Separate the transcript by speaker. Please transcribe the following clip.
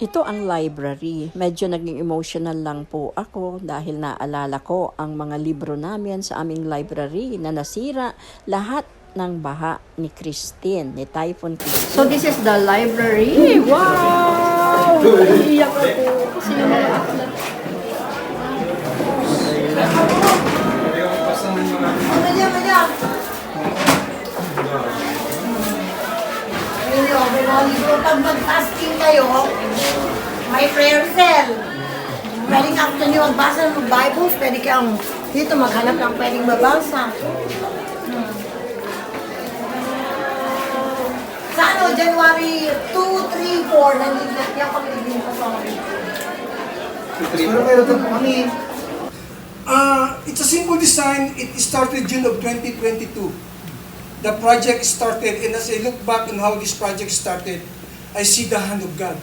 Speaker 1: Ito ang library. Medyo naging emotional lang po ako dahil naalala ko ang mga libro namin sa aming library na nasira lahat ng baha ni Christine, ni Typhoon Christine. So this is the library. Wow! Iiyak ako kasi yung mga aklat.
Speaker 2: Pag mag-fasting kayo, may prayer cell. Pwedeng after nyo magbasa ng Bibles, pwede kang dito maghanap ng pwedeng babasa. Sa ano, January 2, 3, 4, nandito yung pag-ibig ko sa akin.
Speaker 3: It's a simple design. It started June of 2022. The project started, and as I look back on how this project started, I see the hand of God.